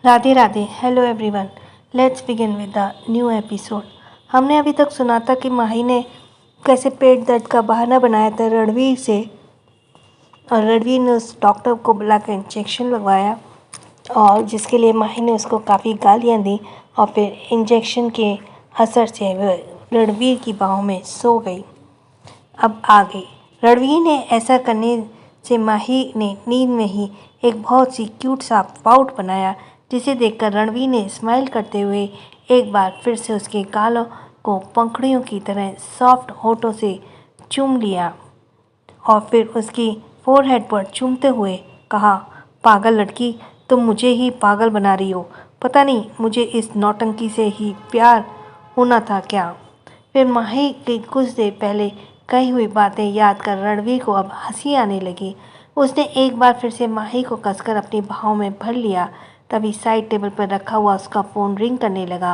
Radhe Radhe. Hello everyone. Let's begin with the new episode. हमने अभी तक सुना था कि माही ने कैसे पेट दर्द का बहाना बनाया था रणवीर से, और रणवीर ने उस डॉक्टर को बुलाकर इंजेक्शन लगवाया, और जिसके लिए माही ने उसको काफ़ी गालियाँ दी। और फिर इंजेक्शन के असर से वह रणवीर की बाहों में सो गई। अब आ गई। रणवीर ने ऐसा करने से माही ने नींद में ही एक बहुत सी क्यूट सा पाउट बनाया, जिसे देखकर रणवीर ने स्माइल करते हुए एक बार फिर से उसके गालों को पंखुड़ियों की तरह सॉफ्ट होठों से चूम लिया और फिर उसकी फोरहेड पर चूमते हुए कहा, पागल लड़की, तुम मुझे ही पागल बना रही हो। पता नहीं मुझे इस नौटंकी से ही प्यार होना था क्या। फिर माही की कुछ देर पहले कही हुई बातें याद कर रणवीर को अब हंसी आने लगी। उसने एक बार फिर से माही को कसकर अपनी बाहों में भर लिया। तभी साइड टेबल पर रखा हुआ उसका फ़ोन रिंग करने लगा।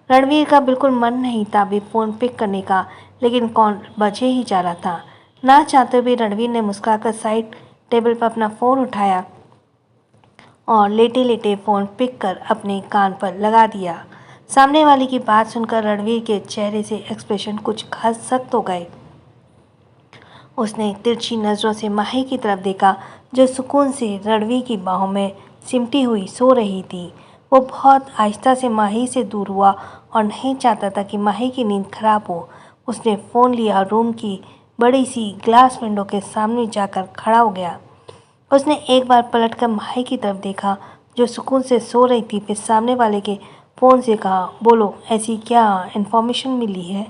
रणवीर का बिल्कुल मन नहीं था अभी फ़ोन पिक करने का, लेकिन कॉल बजे ही जा रहा था। ना चाहते हुए रणवीर ने मुस्कुराकर साइड टेबल पर अपना फ़ोन उठाया और लेटे लेटे फ़ोन पिक कर अपने कान पर लगा दिया। सामने वाले की बात सुनकर रणवीर के चेहरे से एक्सप्रेशन कुछ खास सख्त हो गए। उसने तिरछी नज़रों से माही की तरफ देखा, जो सुकून से रणवीर की बाहों में सिमटी हुई सो रही थी। वो बहुत आहिस्ता से माही से दूर हुआ और नहीं चाहता था कि माही की नींद खराब हो। उसने फ़ोन लिया और रूम की बड़ी सी ग्लास विंडो के सामने जाकर खड़ा हो गया। उसने एक बार पलटकर माही की तरफ देखा, जो सुकून से सो रही थी। फिर सामने वाले के फ़ोन से कहा, बोलो, ऐसी क्या इन्फॉर्मेशन मिली है।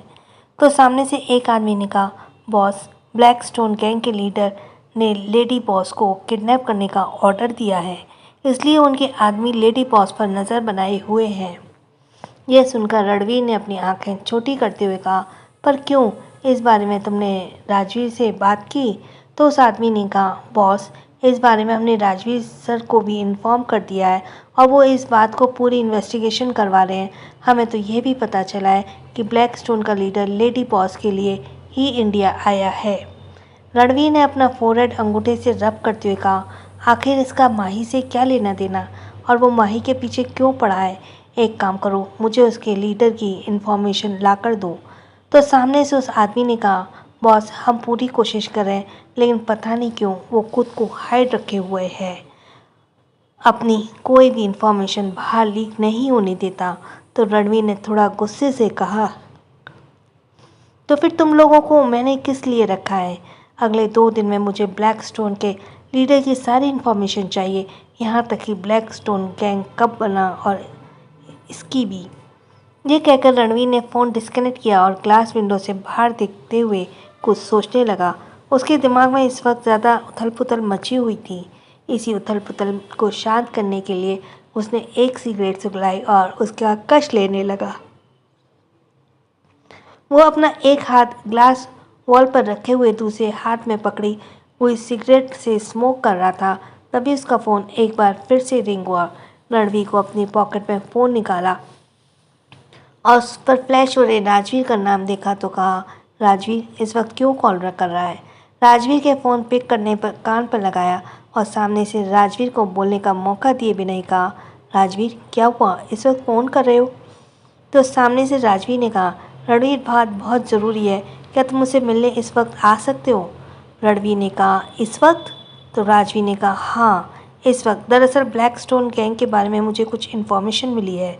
तो सामने से एक आदमी ने कहा, बॉस, ब्लैक स्टोन गैंग के लीडर ने लेडी बॉस को किडनैप करने का ऑर्डर दिया है, इसलिए उनके आदमी लेडी बॉस पर नज़र बनाए हुए हैं। यह सुनकर रणवीर ने अपनी आंखें छोटी करते हुए कहा, पर क्यों, इस बारे में तुमने राजवीर से बात की। तो उस आदमी ने कहा, बॉस, इस बारे में हमने राजवीर सर को भी इन्फॉर्म कर दिया है और वो इस बात को पूरी इन्वेस्टिगेशन करवा रहे हैं। हमें तो यह भी पता चला है कि ब्लैक स्टोन का लीडर लेडी बॉस के लिए ही इंडिया आया है। रणवीर ने अपना फोरहेड अंगूठे से रब करते हुए कहा, आखिर इसका माही से क्या लेना देना, और वो माही के पीछे क्यों पड़ा है। एक काम करो, मुझे उसके लीडर की इन्फॉर्मेशन ला कर दो। तो सामने से उस आदमी ने कहा, बॉस, हम पूरी कोशिश कर रहे हैं, लेकिन पता नहीं क्यों वो खुद को हाइड रखे हुए है, अपनी कोई भी इन्फॉर्मेशन बाहर लीक नहीं होने देता। तो रणवीर ने थोड़ा गुस्से से कहा, तो फिर तुम लोगों को मैंने किस लिए रखा है। अगले 2 दिन में मुझे ब्लैक स्टोन के लीडर की सारी इन्फॉर्मेशन चाहिए, यहाँ तक कि ब्लैक स्टोन गैंग कब बना और इसकी भी। ये कहकर रणवीर ने फ़ोन डिस्कनेक्ट किया और ग्लास विंडो से बाहर देखते हुए कुछ सोचने लगा। उसके दिमाग में इस वक्त ज़्यादा उथल पुथल मची हुई थी। इसी उथल पुथल को शांत करने के लिए उसने एक सिगरेट सुगलाई और उसका कश लेने लगा। वो अपना एक हाथ ग्लास वॉल पर रखे हुए दूसरे हाथ में पकड़ी हुई सिगरेट से स्मोक कर रहा था। तभी उसका फ़ोन एक बार फिर से रिंग हुआ। रणवीर को अपनी पॉकेट में फ़ोन निकाला और उस पर फ्लैश हो रहे राजवीर का नाम देखा तो कहा, राजवीर इस वक्त क्यों कॉल कर रहा है। राजवीर के फ़ोन पिक करने पर कान पर लगाया और सामने से राजवीर को बोलने का मौका दिए बिना ही कहा, राजवीर क्या हुआ, इस वक्त फ़ोन कर रहे हो। तो सामने से राजवीर ने कहा, रणवीर, बात बहुत ज़रूरी है, क्या तुम मुझसे मिलने इस वक्त आ सकते हो। रणवीर ने कहा, इस वक्त। तो राजवीर ने कहा, हाँ इस वक्त, दरअसल ब्लैक स्टोन गैंग के बारे में मुझे कुछ इन्फॉर्मेशन मिली है।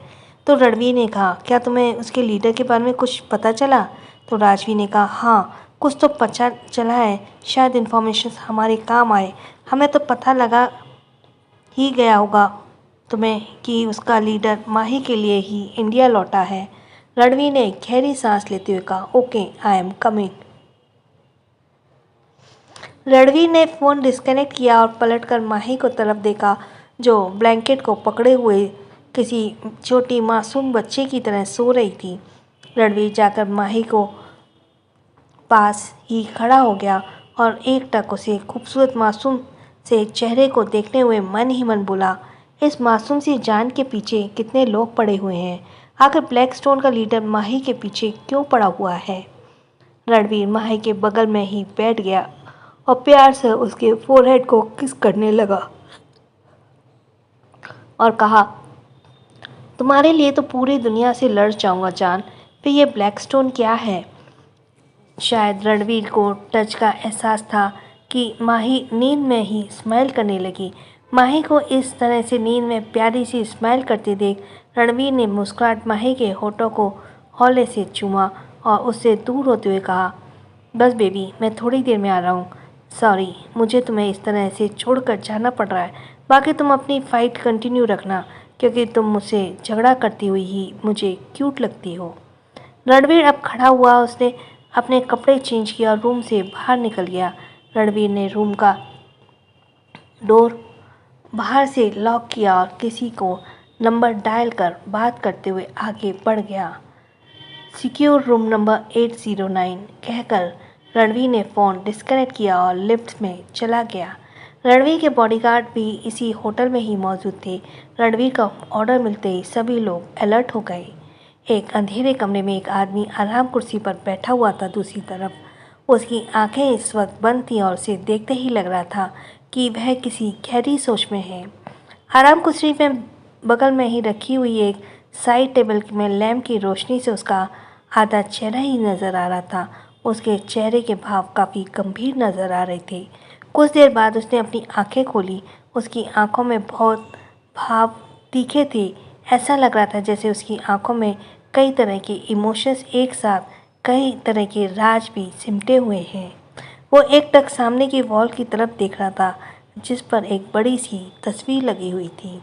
तो रणवीर ने कहा, क्या तुम्हें उसके लीडर के बारे में कुछ पता चला। तो राजवीर ने कहा, हाँ कुछ तो पता चला है, शायद इन्फॉर्मेशन हमारे काम आए। हमें तो पता लगा ही गया होगा तुम्हें कि उसका लीडर माही के लिए ही इंडिया लौटा है। रणवीर ने गहरी सांस लेते हुए कहा, okay, I am coming. Ranveer ने फ़ोन डिस्कनेक्ट किया और पलटकर माही को तरफ देखा, जो ब्लैंकेट को पकड़े हुए किसी छोटी मासूम बच्चे की तरह सो रही थी। रणवीर जाकर माही को पास ही खड़ा हो गया और एकटक उसे खूबसूरत मासूम से चेहरे को देखते हुए मन ही मन बोला, इस मासूम सी जान के पीछे कितने लोग पड़े हुए हैं। आखिर ब्लैक स्टोन का लीडर माही के पीछे क्यों पड़ा हुआ है। रणवीर माही के बगल में ही बैठ गया और प्यार से उसके फोरहेड को किस करने लगा और कहा, तुम्हारे लिए तो पूरी दुनिया से लड़ जाऊंगा जान। फिर ये ब्लैकस्टोन क्या है? शायद रणवीर को टच का एहसास था कि माही नींद में ही स्माइल करने लगी। माही को इस तरह से नींद में प्यारी सी स्माइल करते देख रणवीर ने मुस्कुराहट माही के होठों को हौले से चूमा और उससे दूर होते हुए कहा, बस बेबी, मैं थोड़ी देर में आ रहा हूँ। सॉरी, मुझे तुम्हें इस तरह से छोड़कर जाना पड़ रहा है। बाकी तुम अपनी फ़ाइट कंटिन्यू रखना, क्योंकि तुम मुझसे झगड़ा करती हुई ही मुझे क्यूट लगती हो। रणवीर अब खड़ा हुआ। उसने अपने कपड़े चेंज किया और रूम से बाहर निकल गया। रणवीर ने रूम का डोर बाहर से लॉक किया और किसी को नंबर डायल कर बात करते हुए आगे बढ़ गया। सिक्योर रूम नंबर 809 कहकर रणवीर ने फ़ोन डिस्कनेक्ट किया और लिफ्ट में चला गया। रणवीर के बॉडीगार्ड भी इसी होटल में ही मौजूद थे। रणवीर का ऑर्डर मिलते ही सभी लोग अलर्ट हो गए। एक अंधेरे कमरे में एक आदमी आराम कुर्सी पर बैठा हुआ था। दूसरी तरफ उसकी आंखें इस वक्त बंद थीं और उसे देखते ही लग रहा था कि वह किसी गहरी सोच में है। आराम कुर्सी में बगल में ही रखी हुई एक साइड टेबल में लैंप की रोशनी से उसका आधा चेहरा ही नज़र आ रहा था। उसके चेहरे के भाव काफ़ी गंभीर नज़र आ रहे थे। कुछ देर बाद उसने अपनी आंखें खोली। उसकी आंखों में बहुत भाव तीखे थे। ऐसा लग रहा था जैसे उसकी आंखों में कई तरह के इमोशंस एक साथ, कई तरह के राज भी सिमटे हुए हैं। वो एकटक सामने की वॉल की तरफ देख रहा था, जिस पर एक बड़ी सी तस्वीर लगी हुई थी।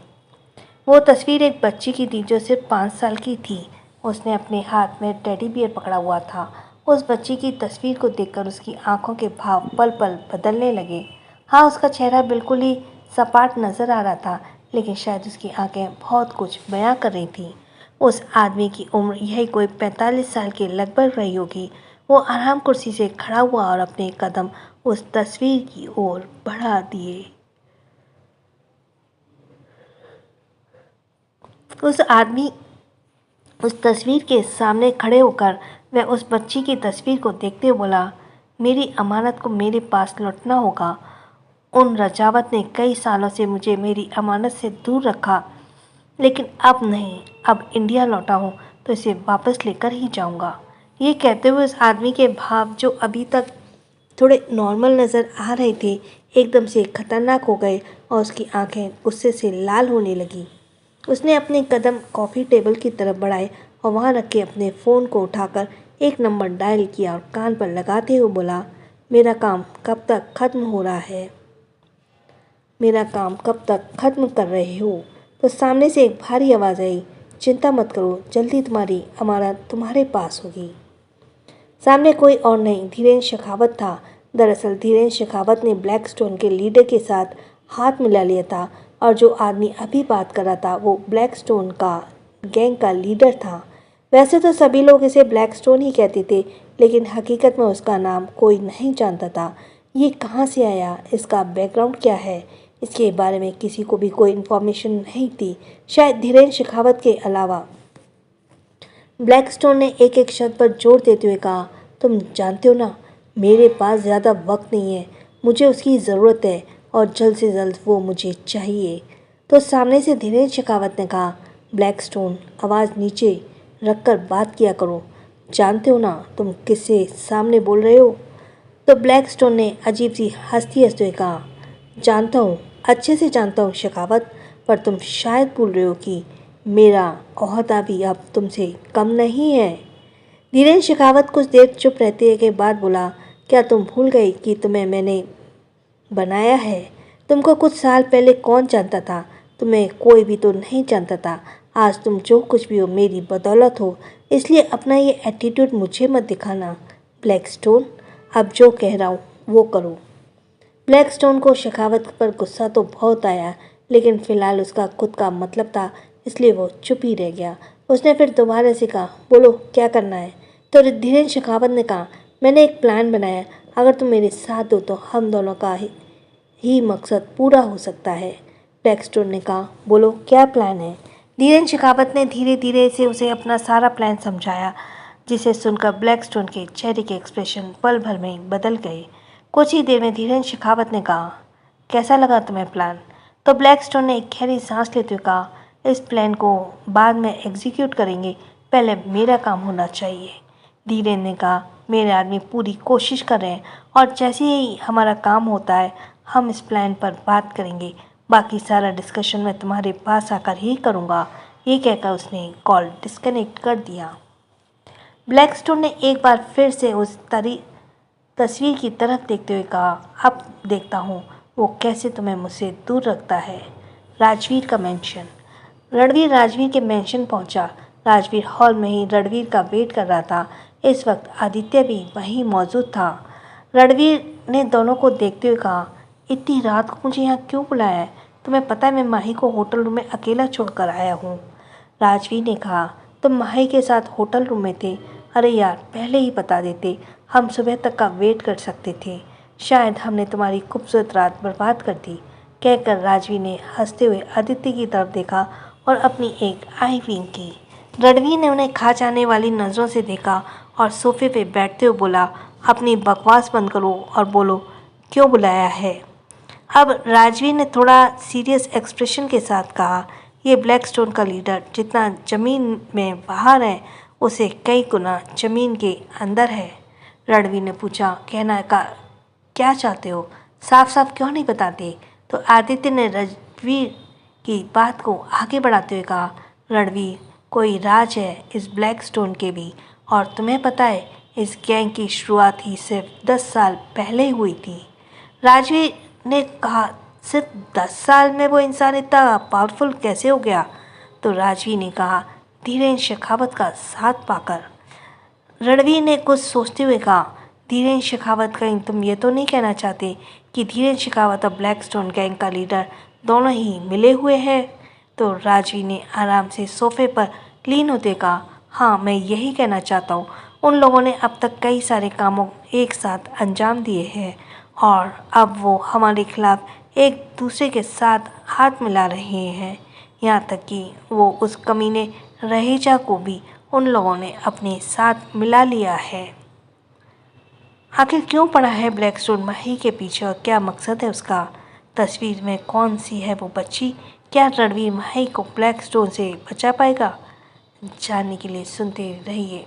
वो तस्वीर एक बच्ची की थी जो सिर्फ 5 साल की थी। उसने अपने हाथ में टेडी बियर पकड़ा हुआ था। उस बच्ची की तस्वीर को देखकर उसकी आंखों के भाव पल पल बदलने लगे। हाँ, उसका चेहरा बिल्कुल ही सपाट नज़र आ रहा था, लेकिन शायद उसकी आंखें बहुत कुछ बयां कर रही थीं। उस आदमी की उम्र यही कोई 45 साल के लगभग रही होगी। वो आराम कुर्सी से खड़ा हुआ और अपने कदम उस तस्वीर की ओर बढ़ा दिए। उस आदमी उस तस्वीर के सामने खड़े होकर वह उस बच्ची की तस्वीर को देखते हुए बोला, मेरी अमानत को मेरे पास लौटना होगा। उन रजावत ने कई सालों से मुझे मेरी अमानत से दूर रखा, लेकिन अब नहीं। अब इंडिया लौटा हूँ तो इसे वापस लेकर ही जाऊँगा। ये कहते हुए उस आदमी के भाव, जो अभी तक थोड़े नॉर्मल नज़र आ रहे थे, एकदम से खतरनाक हो गए और उसकी आंखें गुस्से से लाल होने लगी। उसने अपने कदम कॉफ़ी टेबल की तरफ बढ़ाए और वहाँ रखे अपने फ़ोन को उठाकर एक नंबर डायल किया और कान पर लगाते हुए बोला, मेरा काम कब तक ख़त्म हो रहा है? मेरा काम कब तक ख़त्म कर रहे हो? तो सामने से एक भारी आवाज़ आई, चिंता मत करो, जल्दी तुम्हारी अमानत तुम्हारे पास होगी। सामने कोई और नहीं, धीरेन्द्र शेखावत था। दरअसल धीरेन्द्र शेखावत ने ब्लैकस्टोन के लीडर के साथ हाथ मिला लिया था और जो आदमी अभी बात कर रहा था वो ब्लैकस्टोन का गैंग का लीडर था। वैसे तो सभी लोग इसे ब्लैकस्टोन ही कहते थे, लेकिन हकीकत में उसका नाम कोई नहीं जानता था। ये कहाँ से आया, इसका बैकग्राउंड क्या है, इसके बारे में किसी को भी कोई इन्फॉर्मेशन नहीं थी, शायद धीरेन्द्र शेखावत के अलावा। ब्लैकस्टोन ने एक एक शब्द पर जोर देते हुए कहा, तुम जानते हो ना, मेरे पास ज़्यादा वक्त नहीं है, मुझे उसकी ज़रूरत है और जल्द से जल्द वो मुझे चाहिए। तो सामने से धीरेन्द्र शेखावत ने कहा, ब्लैकस्टोन, आवाज़ नीचे रखकर बात किया करो, जानते हो ना तुम किससे सामने बोल रहे हो? तो ब्लैकस्टोन ने अजीब सी हंसते हुए कहा, जानता हूँ, अच्छे से जानता हूँ शेखावत, पर तुम शायद भूल रहे हो कि मेरा ओहदा भी अब तुमसे कम नहीं है। धीरेन्द्र शेखावत कुछ देर चुप रहते के बाद बोला, क्या तुम भूल गई कि तुम्हें मैंने बनाया है? तुमको कुछ साल पहले कौन जानता था? तुम्हें कोई भी तो नहीं जानता था। आज तुम जो कुछ भी हो मेरी बदौलत हो, इसलिए अपना ये एटीट्यूड मुझे मत दिखाना। ब्लैकस्टोन, अब जो कह रहा हूँ वो करो। ब्लैकस्टोन को शेखावत पर गुस्सा तो बहुत आया, लेकिन फ़िलहाल उसका खुद का मतलब था, इसलिए वो चुप ही रह गया। उसने फिर दोबारा से कहा, बोलो क्या करना है? तो धीरेन्द्र शेखावत ने कहा, मैंने एक प्लान बनाया, अगर तुम मेरे साथ हो तो हम दोनों का ही मकसद पूरा हो सकता है। ब्लैकस्टोन ने कहा, बोलो क्या प्लान है? धीरेन्द्र शेखावत ने धीरे धीरे से उसे अपना सारा प्लान समझाया, जिसे सुनकर ब्लैकस्टोन के चेहरे के एक्सप्रेशन पल भर में बदल गए। कुछ ही देर में धीरेन्द्र शेखावत ने कहा, कैसा लगा तुम्हें प्लान? तो ब्लैकस्टोन ने एक गहरी सांस लेते हुए कहा, इस प्लान को बाद में एग्जीक्यूट करेंगे, पहले मेरा काम होना चाहिए। धीरेन्द्र ने कहा, मेरे आदमी पूरी कोशिश कर रहे हैं और जैसे ही हमारा काम होता है हम इस प्लान पर बात करेंगे। बाकी सारा डिस्कशन मैं तुम्हारे पास आकर ही करूँगा। ये कहकर उसने कॉल डिस्कनेक्ट कर दिया। ब्लैकस्टोन ने एक बार फिर से उस तस्वीर की तरफ देखते हुए कहा, अब देखता हूँ वो कैसे तुम्हें मुझसे दूर रखता है। राजवीर का मेंशन। रणवीर राजवीर के मेंशन पहुंचा। राजवीर हॉल में ही रणवीर का वेट कर रहा था। इस वक्त आदित्य भी वहीं मौजूद था। रणवीर ने दोनों को देखते हुए कहा, इतनी रात को मुझे यहाँ क्यों बुलाया है? तुम्हें पता है मैं माही को होटल रूम में अकेला छोड़कर आया हूँ। राजवीर ने कहा, तुम माही के साथ होटल रूम में थे? अरे यार, पहले ही बता देते, हम सुबह तक का वेट कर सकते थे। शायद हमने तुम्हारी खूबसूरत रात बर्बाद कर दी। कहकर राजवीर ने हंसते हुए आदित्य की तरफ देखा और अपनी एक आई विंक की। रणवीर ने उन्हें खा जाने वाली नज़रों से देखा और सोफे पे बैठते हुए बोला, अपनी बकवास बंद करो और बोलो क्यों बुलाया है। अब राजवीर ने थोड़ा सीरियस एक्सप्रेशन के साथ कहा, ये ब्लैकस्टोन का लीडर जितना ज़मीन में बाहर है उसे कई गुना ज़मीन के अंदर है। रणवीर ने पूछा, कहना का क्या चाहते हो? साफ साफ क्यों नहीं बताते? तो आदित्य ने रणवीर की बात को आगे बढ़ाते हुए कहा, रणवीर, कोई राज है इस ब्लैकस्टोन के भी, और तुम्हें पता है इस गैंग की शुरुआत ही सिर्फ 10 साल पहले हुई थी। राजवीर ने कहा, सिर्फ 10 साल में वो इंसान इतना पावरफुल कैसे हो गया? तो राजवीर ने कहा, धीरेन्द्र शेखावत का साथ पाकर। रणवीर ने कुछ सोचते हुए कहा, धीरेन्द्र शेखावत, कहीं तुम ये तो नहीं कहना चाहते कि धीरेन्द्र शेखावत और ब्लैकस्टोन गैंग का लीडर दोनों ही मिले हुए हैं? तो राजवीर ने आराम से सोफे पर लीन होते कहा, हाँ, मैं यही कहना चाहता हूँ। उन लोगों ने अब तक कई सारे कामों एक साथ अंजाम दिए हैं और अब वो हमारे खिलाफ एक दूसरे के साथ हाथ मिला रहे हैं। यहाँ तक कि वो उस कमीने रहेजा को भी उन लोगों ने अपने साथ मिला लिया है। आखिर क्यों पड़ा है ब्लैकस्टोन माही के पीछे और क्या मकसद है उसका? तस्वीर में कौन सी है वो बच्ची? क्या रणवीर माही को ब्लैकस्टोन से बचा पाएगा? जानने के लिए सुनते रहिए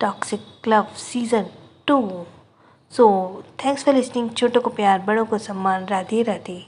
toxic love season 2। So thanks for listening. छोटों को प्यार, बड़ों को सम्मान। राधे राधे।